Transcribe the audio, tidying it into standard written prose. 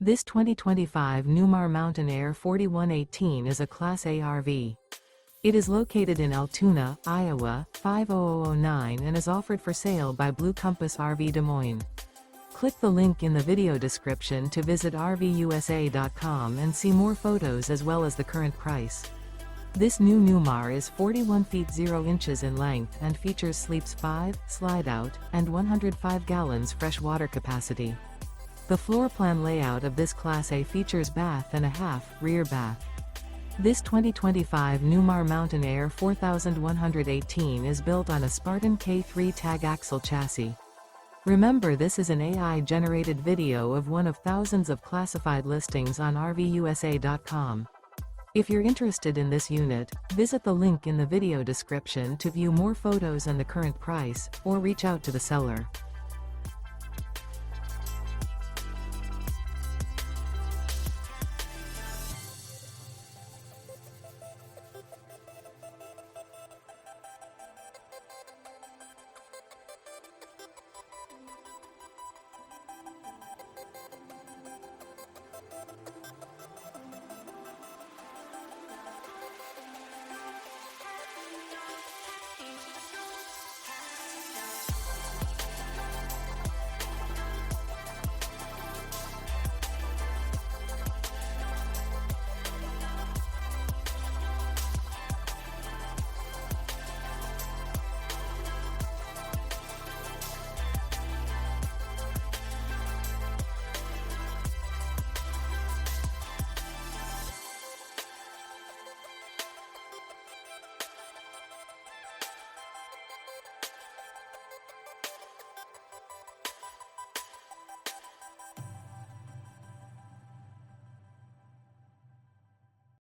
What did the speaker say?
This 2025 Newmar Mountain Aire 4118 is a Class A RV. It is located in Altoona, Iowa, 50009 and is offered for sale by Blue Compass RV Des Moines. Click the link in the video description to visit RVUSA.com and see more photos as well as the current price. This new Newmar is 41 feet 0 inches in length and features sleeps 5, slide-out, and 105 gallons fresh water capacity. The floor plan layout of this Class A features bath and a half, rear bath. This 2025 Newmar Mountain Aire 4118 is built on a Spartan K3 Tag Axle chassis. Remember, this is an AI-generated video of one of thousands of classified listings on RVUSA.com. If you're interested in this unit, visit the link in the video description to view more photos and the current price, or reach out to the seller.